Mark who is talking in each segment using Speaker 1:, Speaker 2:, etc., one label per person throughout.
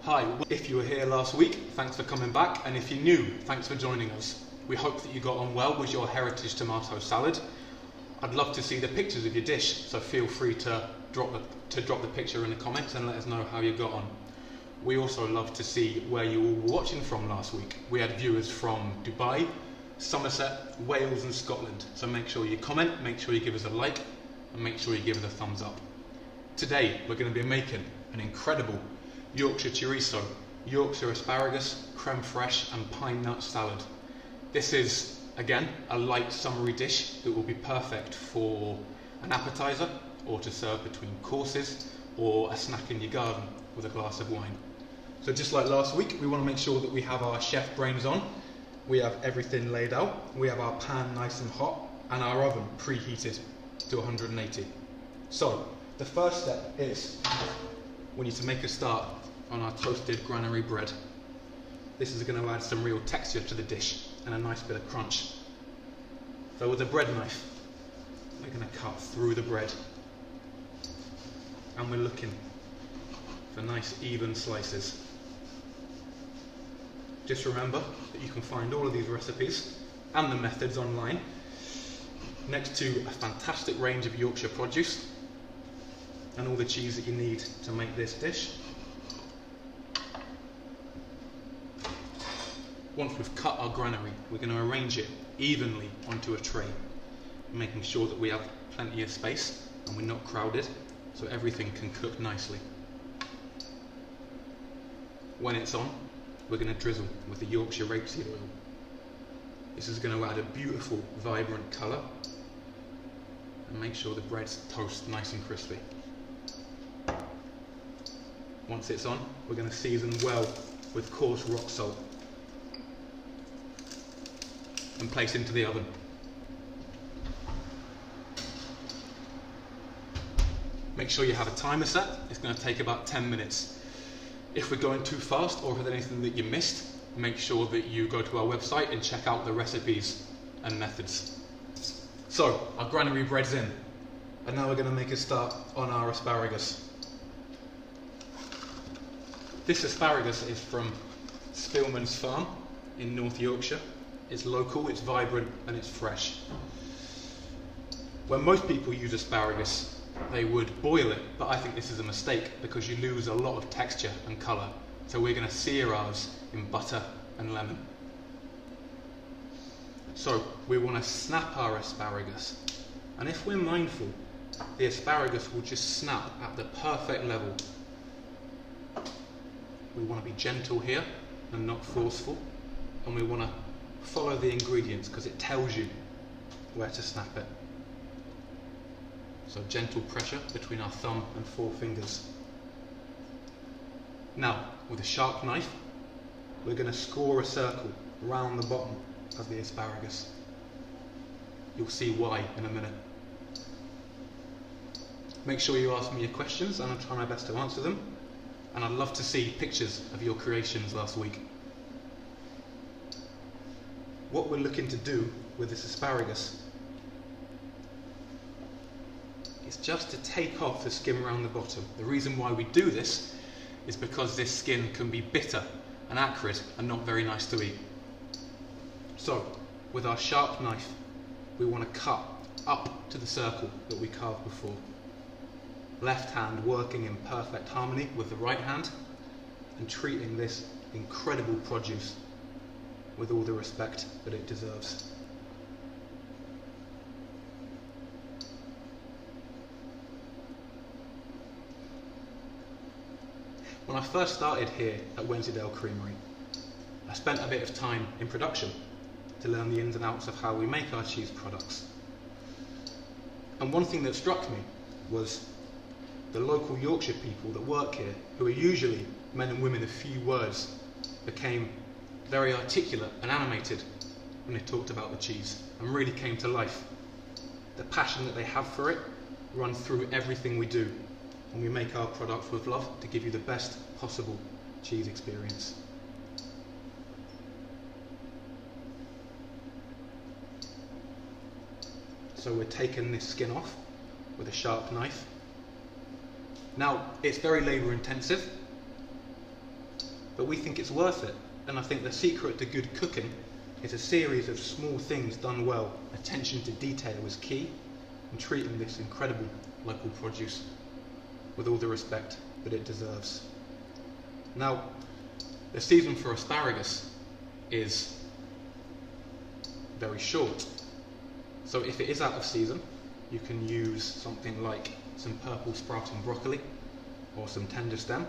Speaker 1: Hi, if you were here last week, thanks for coming back, and if you're new, thanks for joining us. We hope that you got on well with your heritage tomato salad. I'd love to see the pictures of your dish, so feel free to drop the picture in the comments and let us know how you got on. We also love to see where you all were watching from last week. We had viewers from Dubai, Somerset, Wales and Scotland, so make sure you comment, make sure you give us a like, and make sure you give us a thumbs up. Today we're going to be making an incredible Yorkshire Chorizo, Yorkshire Asparagus, creme fraiche and pine nut salad. This is, again, a light summery dish that will be perfect for an appetizer or to serve between courses or a snack in your garden with a glass of wine. So just like last week, we want to make sure that we have our chef brains on. We have everything laid out. We have our pan nice and hot and our oven preheated to 180. So the first step is we need to make a start on our toasted granary bread. This is going to add some real texture to the dish and a nice bit of crunch. So with a bread knife, we're going to cut through the bread, and we're looking for nice even slices. Just remember that you can find all of these recipes and the methods online, next to a fantastic range of Yorkshire produce and all the cheese that you need to make this dish. Once we've cut our granary, we're going to arrange it evenly onto a tray, making sure that we have plenty of space and we're not crowded, so everything can cook nicely. When it's on, we're going to drizzle with the Yorkshire rapeseed oil. This is going to add a beautiful, vibrant colour and make sure the bread's toast nice and crispy. Once it's on, we're going to season well with coarse rock salt and place into the oven. Make sure you have a timer set. It's going to take about 10 minutes. If we're going too fast or if there's anything that you missed, make sure that you go to our website and check out the recipes and methods. So, our granary bread's in, and now we're going to make a start on our asparagus. This asparagus is from Spilman's farm in North Yorkshire. It's local, it's vibrant and it's fresh. When most people use asparagus, they would boil it, but I think this is a mistake because you lose a lot of texture and colour. So we're going to sear ours in butter and lemon. So we want to snap our asparagus, and if we're mindful, the asparagus will just snap at the perfect level. We want to be gentle here and not forceful, and we want to follow the ingredients because it tells you where to snap it. So gentle pressure between our thumb and forefingers. Now, with a sharp knife, we're going to score a circle round the bottom of the asparagus. You'll see why in a minute. Make sure you ask me your questions and I'll try my best to answer them. And I'd love to see pictures of your creations last week. What we're looking to do with this asparagus is just to take off the skin around the bottom. The reason why we do this is because this skin can be bitter and acrid and not very nice to eat. So, with our sharp knife, we want to cut up to the circle that we carved before. Left hand working in perfect harmony with the right hand and treating this incredible produce with all the respect that it deserves. When I first started here at Wensleydale Creamery, I spent a bit of time in production to learn the ins and outs of how we make our cheese products. And one thing that struck me was the local Yorkshire people that work here, who are usually men and women of few words, became very articulate and animated when they talked about the cheese and really came to life. The passion that they have for it runs through everything we do, and we make our products with love to give you the best possible cheese experience. So we're taking this skin off with a sharp knife. Now, it's very labour intensive, but we think it's worth it. And I think the secret to good cooking is a series of small things done well. Attention to detail is key, and treating this incredible local produce with all the respect that it deserves. Now, the season for asparagus is very short. So if it is out of season, you can use something like some purple sprouting broccoli or some tender stem.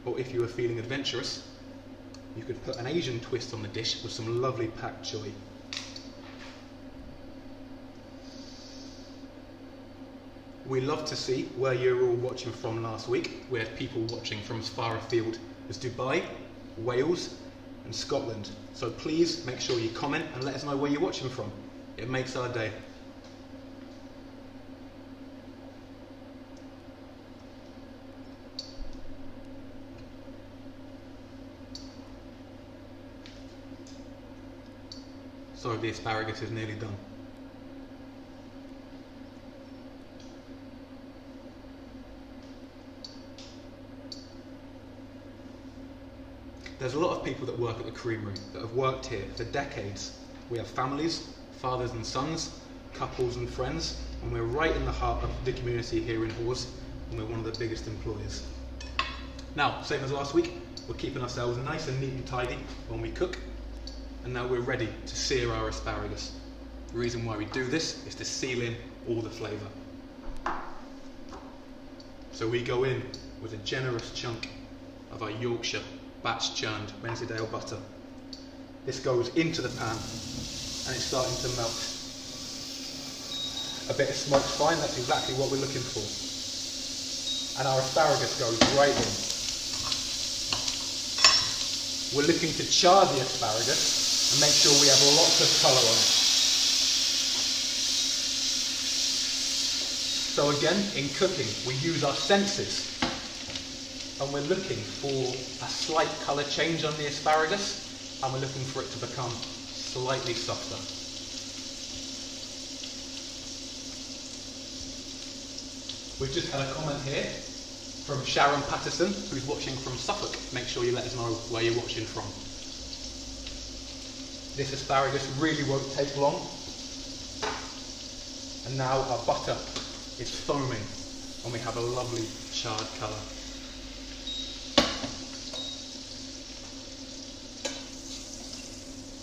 Speaker 1: Or if you are feeling adventurous, you could put an Asian twist on the dish with some lovely pak choi. We love to see where you're all watching from last week. We had people watching from as far afield as Dubai, Wales and Scotland. So please make sure you comment and let us know where you're watching from. It makes our day. So the asparagus is nearly done. There's a lot of people that work at the creamery that have worked here for decades. We have families, fathers and sons, couples and friends, and we're right in the heart of the community here in Hawes, and we're one of the biggest employers. Now, same as last week, we're keeping ourselves nice and neat and tidy when we cook, and now we're ready to sear our asparagus. The reason why we do this is to seal in all the flavour. So we go in with a generous chunk of our Yorkshire batch churned Wensleydale butter. This goes into the pan and it's starting to melt. A bit of smoked fine, that's exactly what we're looking for. And our asparagus goes right in. We're looking to char the asparagus and make sure we have lots of colour on it. So again, in cooking, we use our senses. And we're looking for a slight colour change on the asparagus, and we're looking for it to become slightly softer. We've just had a comment here from Sharon Patterson, who's watching from Suffolk. Make sure you let us know where you're watching from. This asparagus really won't take long. And now our butter is foaming, and we have a lovely charred colour.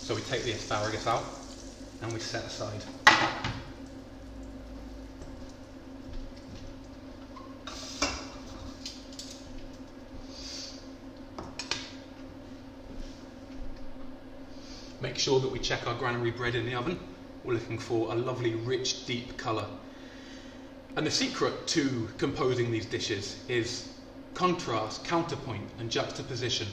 Speaker 1: So we take the asparagus out and we set aside. Make sure that we check our granary bread in the oven. We're looking for a lovely, rich, deep colour. And the secret to composing these dishes is contrast, counterpoint and juxtaposition.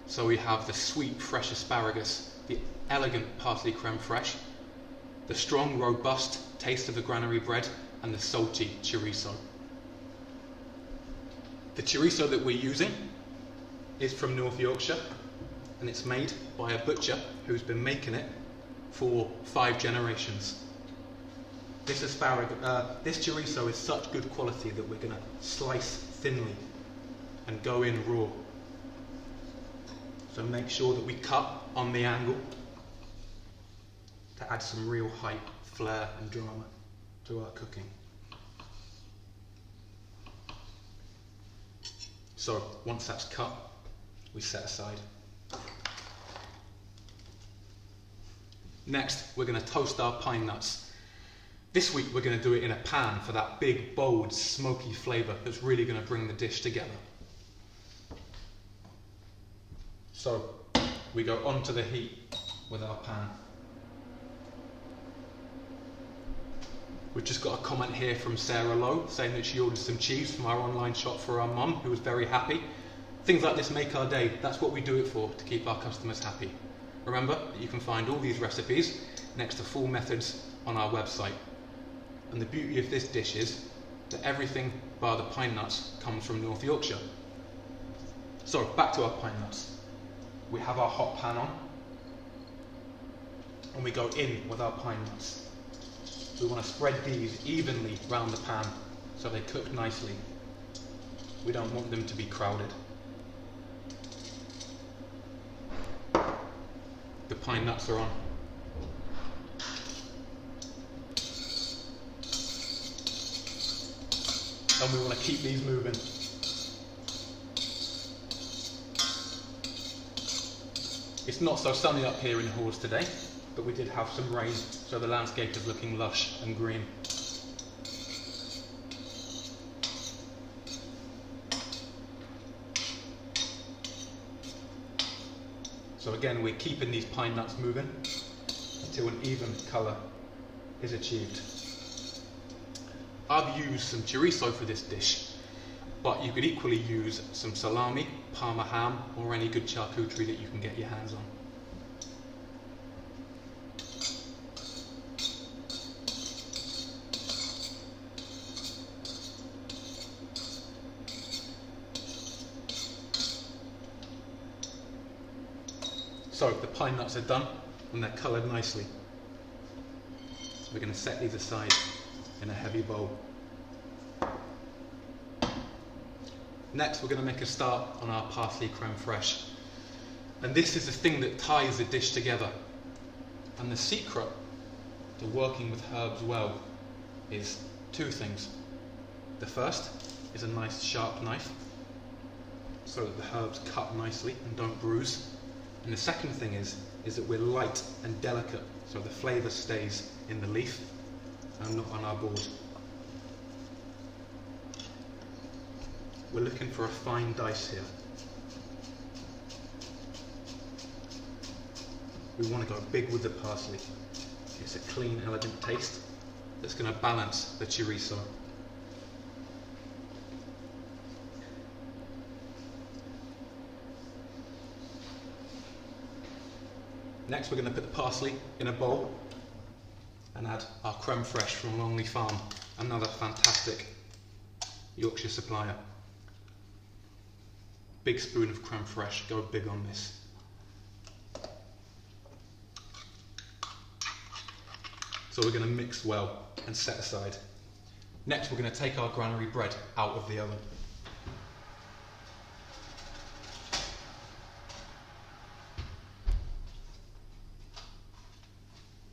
Speaker 1: So we have the sweet, fresh asparagus, the elegant parsley creme fraiche, the strong, robust taste of the granary bread, and the salty chorizo. The chorizo that we're using is from North Yorkshire, and it's made by a butcher who's been making it for 5 generations. This chorizo is such good quality that we're going to slice thinly and go in raw. So make sure that we cut on the angle to add some real height, flair and drama to our cooking. So once that's cut, we set aside. Next, we're going to toast our pine nuts. This week we're going to do it in a pan for that big, bold, smoky flavour that's really going to bring the dish together. So we go onto the heat with our pan. We've just got a comment here from Sarah Lowe saying that she ordered some cheese from our online shop for our mum, who was very happy. Things like this make our day. That's what we do it for, to keep our customers happy. Remember that you can find all these recipes next to full methods on our website. And the beauty of this dish is that everything bar the pine nuts comes from North Yorkshire. So back to our pine nuts. We have our hot pan on and we go in with our pine nuts. We want to spread these evenly round the pan so they cook nicely. We don't want them to be crowded. pine nuts are on. And we want to keep these moving. It's not so sunny up here in Hawes today, but we did have some rain, so the landscape is looking lush and green. So again, we're keeping these pine nuts moving until an even colour is achieved. I've used some chorizo for this dish, but you could equally use some salami, parma ham, or any good charcuterie that you can get your hands on. So the pine nuts are done and they're coloured nicely. So we're going to set these aside in a heavy bowl. Next, we're going to make a start on our parsley creme fraiche. And this is the thing that ties the dish together. And the secret to working with herbs well is two things. The first is a nice sharp knife, so that the herbs cut nicely and don't bruise. And the second thing is that we're light and delicate, so the flavour stays in the leaf and not on our board. We're looking for a fine dice here. We want to go big with the parsley. It's a clean, elegant taste that's going to balance the chorizo. Next, we're going to put the parsley in a bowl and add our creme fraiche from Longley Farm, another fantastic Yorkshire supplier. Big spoon of creme fraiche, go big on this. So we're going to mix well and set aside. Next, we're going to take our granary bread out of the oven.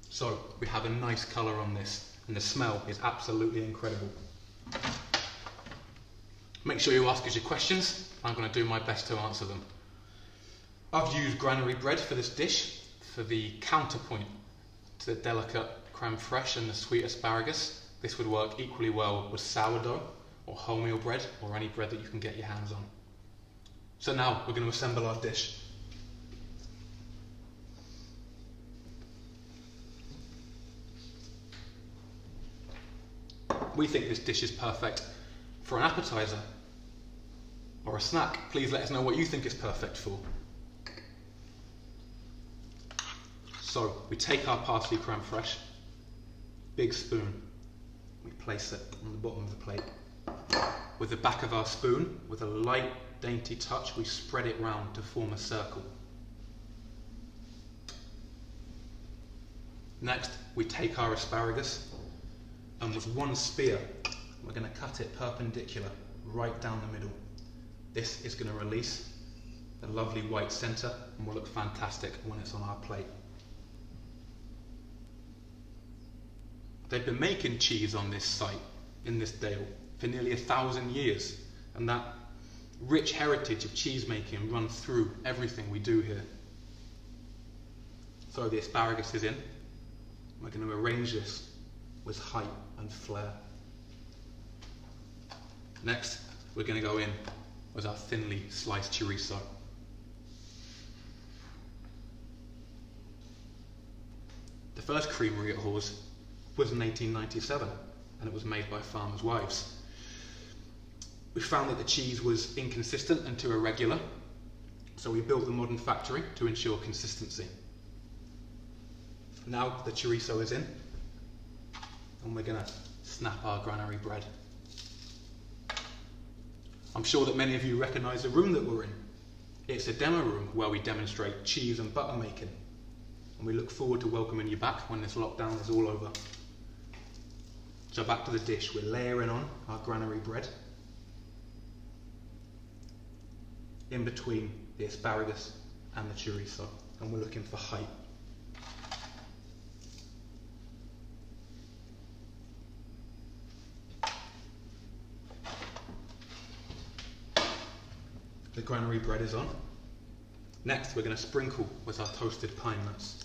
Speaker 1: So we have a nice colour on this, and the smell is absolutely incredible. Make sure you ask us your questions. I'm going to do my best to answer them. I've used granary bread for this dish for the counterpoint to the delicate creme fraiche and the sweet asparagus. This would work equally well with sourdough or wholemeal bread or any bread that you can get your hands on. So now we're going to assemble our dish. We think this dish is perfect for an appetizer or a snack. Please let us know what you think it's perfect for. So we take our parsley creme fraiche, big spoon, we place it on the bottom of the plate. With the back of our spoon, with a light dainty touch, we spread it round to form a circle. Next, we take our asparagus, and with one spear, we're going to cut it perpendicular right down the middle. This is going to release the lovely white centre and will look fantastic when it's on our plate. They've been making cheese on this site, in this dale, for nearly 1,000 years, and that rich heritage of cheese making runs through everything we do here. So the asparagus is in. We're going to arrange this with height and flair. Next, we're going to go in with our thinly sliced chorizo. The first creamery at Hawes was in 1897, and it was made by farmers' wives. We found that the cheese was inconsistent and too irregular, so we built the modern factory to ensure consistency. Now the chorizo is in, and we're going to snap our granary bread. I'm sure that many of you recognise the room that we're in. It's a demo room where we demonstrate cheese and butter making, and we look forward to welcoming you back when this lockdown is all over. So back to the dish, we're layering on our granary bread in between the asparagus and the chorizo, and we're looking for height. The granary bread is on. Next, we're going to sprinkle with our toasted pine nuts.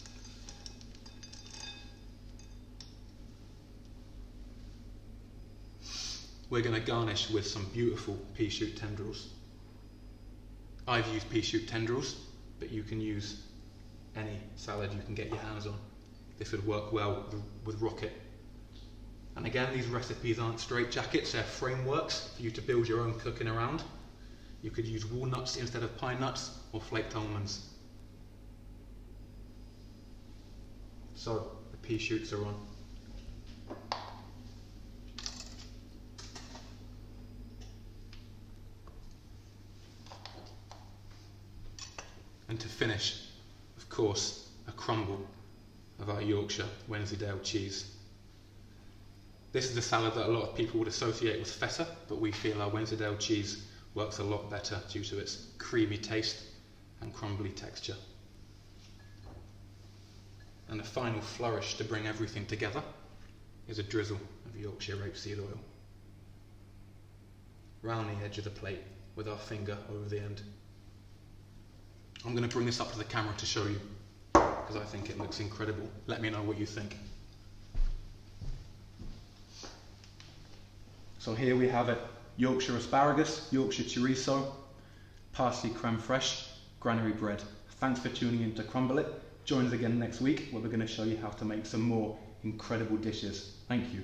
Speaker 1: We're going to garnish with some beautiful pea shoot tendrils. I've used pea shoot tendrils, but you can use any salad you can get your hands on. This would work well with rocket. And again, these recipes aren't straitjackets, they're frameworks for you to build your own cooking around. You could use walnuts instead of pine nuts, or flaked almonds. So, the pea shoots are on. And to finish, of course, a crumble of our Yorkshire Wensleydale cheese. This is a salad that a lot of people would associate with feta, but we feel our Wensleydale cheese works a lot better due to its creamy taste and crumbly texture. And the final flourish to bring everything together is a drizzle of Yorkshire rapeseed oil. Round the edge of the plate with our finger over the end. I'm going to bring this up to the camera to show you, because I think it looks incredible. Let me know what you think. So here we have it: Yorkshire asparagus, Yorkshire chorizo, parsley creme fraiche, granary bread. Thanks for tuning in to Crumble It. Join us again next week where we're going to show you how to make some more incredible dishes. Thank you.